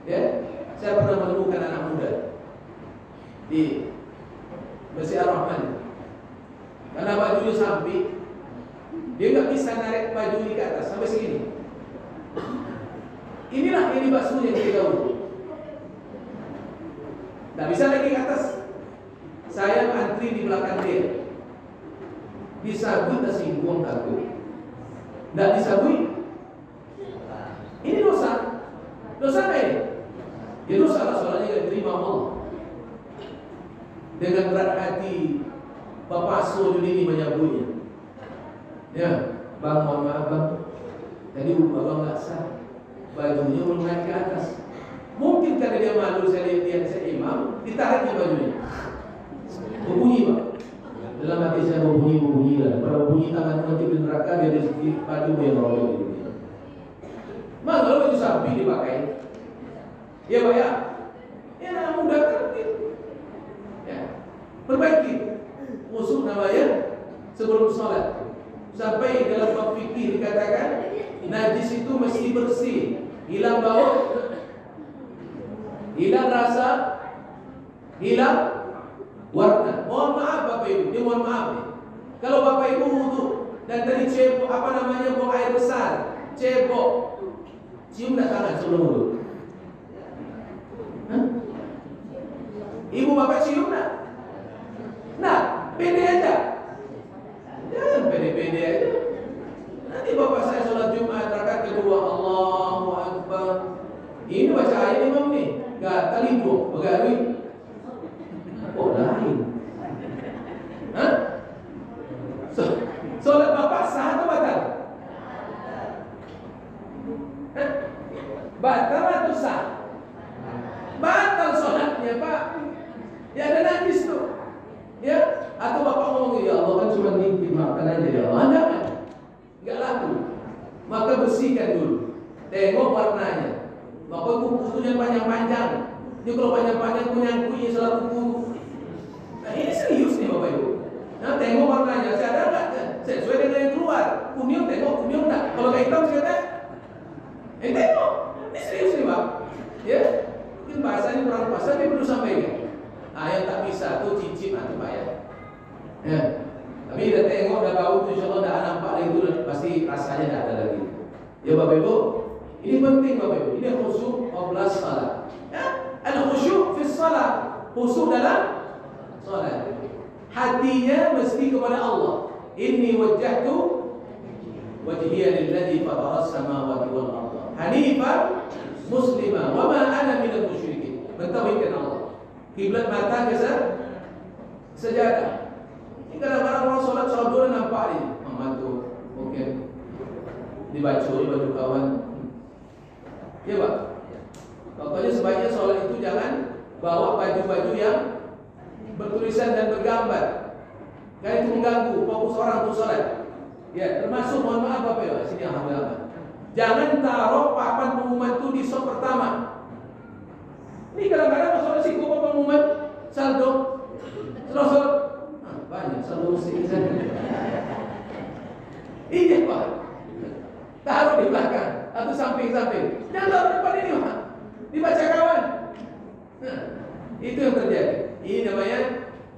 Ya, saya pernah menemukan anak muda di Masjid Ar-Rahman. Karena bajunya samping, dia nggak bisa narik baju ini ke atas sampai segini. Inilah ini basuhnya ketika wudu. Nggak bisa lagi ke atas. Saya antri di belakang dia. Disabui tak singgung takut. Nggak disabui. Ini dosa. Dosa apa ini? Ya dosa lah, soalnya yang diterima Allah. Dengan berat hati Bapak Sul ini menyabuinya. Ya, bang, mohon maaf bang. Tadi abang nggak sah. Bajunya belum naik ke atas. Mungkin karena dia malu, saya lihat dia saya imam, ditariknya bajunya. Berbunyi Pak. Dalam hati saya berbunyi lah. Pada bunyi tangan nanti di neraka dia di baju yang robek itu. Mas kalau baju sapi dipakai, ya Pak ya. Ya anak muda kan gitu. Ya. Perbaiki. Khusyuk namanya sebelum sholat. Sampai dalam bab fikih dikatakan najis itu mesti bersih, hilang bau, hilang rasa, hilang warna. Mohon maaf Bapak Ibu, dia mohon maaf nih. Kalau Bapak Ibu wudu dan dari cebok apa namanya buang air besar, cebok, cium dah tangan sebelum wudu. Ibu Bapak cium dah. Nah, pede aja. Jangan pede-pede aja. Nanti Bapak saya sholat Jumat rakaat kedua, Allahu Akbar. Ini baca ayat imam nih. Gak talibu, begarui. Oh lain. Hah? Solat Bapak sah atau batal? Hah? Batal atau sah? Batal solatnya Pak. Ya ada najis tuh. Ya, atau Bapak ngomong ya Allah kan cuma ngintip makan aja ya Allah. Jangan. Enggak laku. Maka bersihkan dulu. Tengok warnanya. Maka kukunya panjang-panjang. Dia kalau panjang-panjang kunyang-kunyang salah kuku. Nah ini serius nih Bapak Ibu. Nah tengok warnanya. Saya ada enggak? Sesuai dengan yang keluar. Kunyung tengok, kunyung enggak. Kalau kayak hitam saya kata, tengok. Ini serius nih Pak. Ya, mungkin bahasanya kurang pas, tapi perlu sampaikan. Nah yang tak bisa tuh cicip nanti Pak ya. Ya. Tapi udah tengok, udah bau tuh insya Allah udah nampak itu pasti rasanya tidak ada lagi. Ya Bapak Ibu, ini penting Bapak Ibu. Ini khusyuk qabla shalah. Ya, al-khusyuk fi shalah. Khusyuk dalam salat. Hatinya mesti kepada Allah. Inni wajjahtu wajhiya lilladzi fatara as-samawati wal ardha hanifan muslima wa ma ana minal musyrikin. Mentauhidkan Allah. Kiblat mata ke sejadah. Ini kadang-kadang orang sholat dulu nampak ini membantu mungkin dibacuri baju kawan. Ya Pak. Pokoknya sebaiknya sholat itu jangan bawa baju-baju yang bertulisan dan bergambar. Karena itu mengganggu fokus orang untuk sholat. Ya, termasuk mohon maaf Bapak ya, sini alhamdulillah. Jangan taruh papan pengumuman itu di sop pertama. Ini kadang-kadang masalah sih gua pengumuman saldo selosor banyak saldo sih. Ini Pak. Taruh di belakang atau samping-samping. Jangan taruh depan ini Pak. Dibaca kawan. Nah, itu yang terjadi. Ini namanya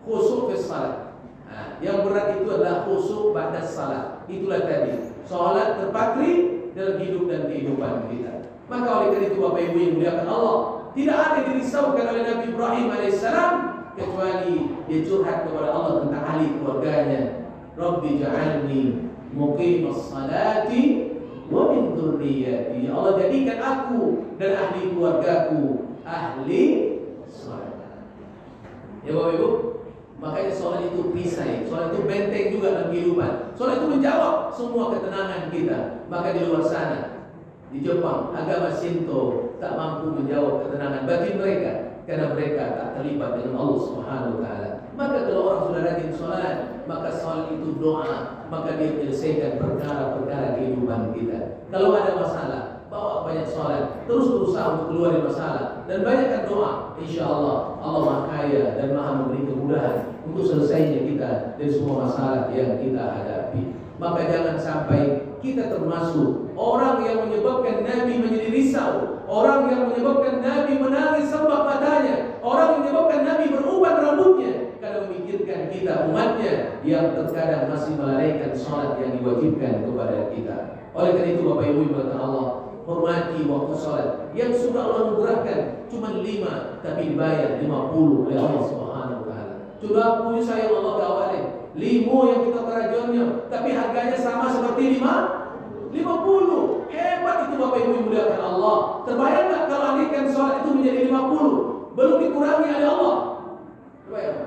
khusyuk fi shalah. Nah, yang berat itu adalah khusyuk ba'da shalah. Itulah tadi. Salat terpatri dalam hidup dan kehidupan kita. Maka oleh karena itu Bapak Ibu yang dimuliakan Allah, tidak ada yang dirisaukan oleh Nabi Ibrahim alaihissalam kecuali dia curhat kepada Allah tentang ahli keluarganya. Rabbi ja'alni muqimas salati wa min dzurriyyati. Ya Allah, jadikan aku dan ahli keluargaku ahli salat. Ya Bapak Ibu, makanya sholat itu perisai, sholat itu benteng juga dalam kehidupan. Sholat itu menjawab semua ketenangan kita. Maka di luar sana, di Jepang, agama Shinto tak mampu menjawab ketenangan bagi mereka karena mereka tak terlibat dengan Allah Subhanahu wa taala. Maka kalau orang sudah rajin sholat, maka sholat itu doa, maka dia menyelesaikan perkara-perkara kehidupan kita. Kalau ada masalah, bawa banyak sholat, terus berusaha untuk keluar dari masalah dan banyakkan doa. Insya Allah, Allah Maha Kaya dan Maha memberi kemudahan untuk selesainya kita dari semua masalah yang kita hadapi. Maka jangan sampai kita termasuk orang yang menyebabkan Nabi menjadi risau, orang yang menyebabkan Nabi menangis sembab matanya, orang yang menyebabkan Nabi beruban rambutnya karena memikirkan kita umatnya yang terkadang masih melalaikan sholat yang diwajibkan kepada kita. Oleh karena itu Bapak Ibu yang Allah, hormati waktu sholat yang sudah Allah anugerahkan cuma 5 tapi dibayar 50 oleh Allah Subhanahu wa taala. Sudah punya sayang Allah gawale 5 yang kita kerajonnya tapi harganya sama seperti 50. Hebat itu Bapak Ibu yang muliakan Allah. Terbayang tak kalau andaikan sholat itu menjadi 50 belum dikurangi oleh Allah? Terbayang?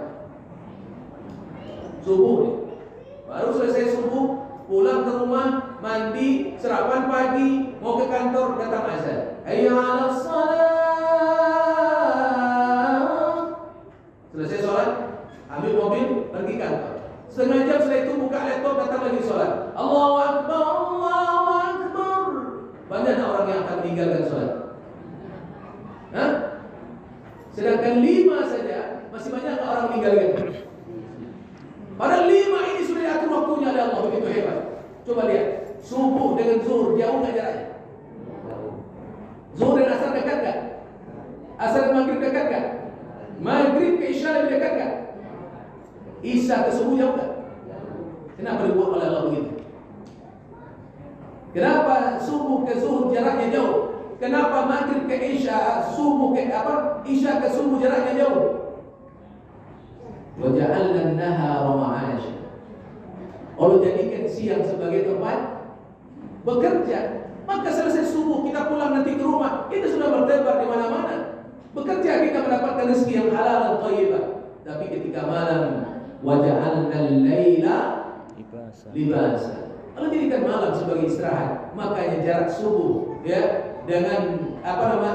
Subuh nih, baru selesai subuh, pulang ke rumah, mandi, sarapan pagi, mau ke kantor, datang azan. Hayya 'alas shalah. Selesai sholat, ambil mobil, pergi kantor. Setengah jam setelah itu buka laptop, datang lagi sholat. Allahu Akbar, Allahu Akbar. Banyak orang yang akan meninggalkan sholat. Hah? Sedangkan 5 saja, masih banyak orang meninggalkan. Padahal 5 ini sudah diatur waktunya oleh Allah, begitu hebat. Coba lihat, subuh dengan zuhur jauh nggak jaraknya? Zuhur dan asar dekat nggak? Asar dan maghrib dekat nggak? Maghrib ke isya lebih dekat nggak? Isya ke subuh jauh nggak? Kenapa dibuat oleh Allah begitu? Kenapa subuh ke zuhur jaraknya jauh? Kenapa maghrib ke isya, subuh ke isya ke subuh jaraknya jauh? Waja'alna an-nahara ma'asha. Allah jadikan siang sebagai tempat bekerja. Maka selesai subuh kita pulang nanti ke rumah, kita sudah bertebar di mana-mana. Bekerja kita mendapatkan rezeki yang halal dan thayyibah. Tapi ketika malam, waja'alna al-laila libasa. Allah jadikan malam sebagai istirahat. Makanya jarak subuh ya dengan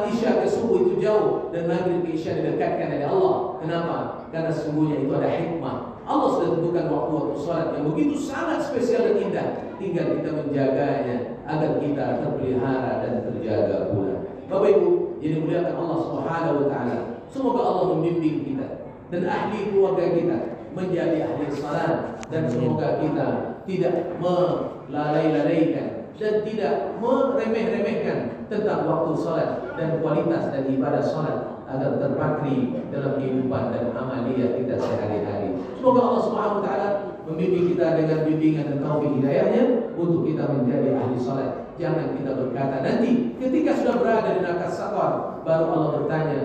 isya ke subuh itu jauh dan maghrib ke isya didekatkan oleh Allah. Kenapa? Karena sesungguhnya itu ada hikmah. Allah sudah tentukan waktu-waktu sholat yang begitu sangat spesial dan indah. Tinggal kita menjaganya agar kita terpelihara dan terjaga pula. Bapak Ibu, jadi muliakan Allah Subhanahu wa taala. Semoga Allah membimbing kita dan ahli keluarga kita menjadi ahli salat dan semoga kita tidak melalaikan dan tidak meremeh-remehkan tentang waktu salat dan kualitas dan ibadah salat agar terpatri dalam kehidupan dan amaliyah kita sehari-hari. Semoga Allah Subhanahu wa taala membimbing kita dengan bimbingan dan taufik hidayahnya untuk kita menjadi ahli salat. Jangan kita berkata nanti ketika sudah berada di neraka saqar baru Allah bertanya,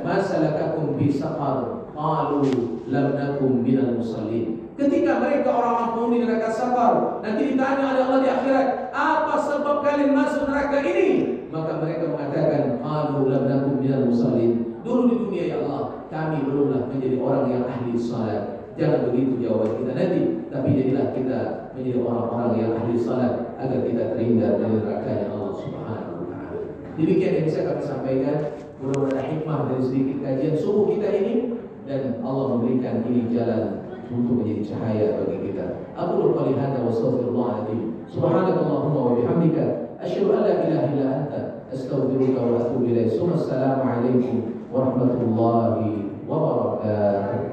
"Ma salakakum fi saqar?" Qalu lam nakum minal musallin. Ketika mereka orang penghuni neraka saqar nanti ditanya oleh Allah di akhirat, apa sebab kalian masuk neraka ini? Maka mereka mengatakan, qalu lam nakum minal musallin. Dulu di dunia ya Allah, kami belumlah menjadi orang yang ahli salat. Jangan begitu jawaban kita nanti, tapi jadilah kita menjadi orang-orang yang ahli salat agar kita terhindar dari nerakanya Allah Subhanahu wa taala. Demikian yang bisa kami sampaikan. Mudah-mudahan hikmah dari sedikit kajian subuh kita ini dan Allah memberikan ini jalan untuk menjadi cahaya bagi kita. Aku qouli hadza wa astaghfirullahaladzim. Subhanakallahumma wa bihamdika asyhadu an la ilaha illa anta astaghfiruka wa atubu ilaik. Assalamualaikum warahmatullahi wabarakatuh.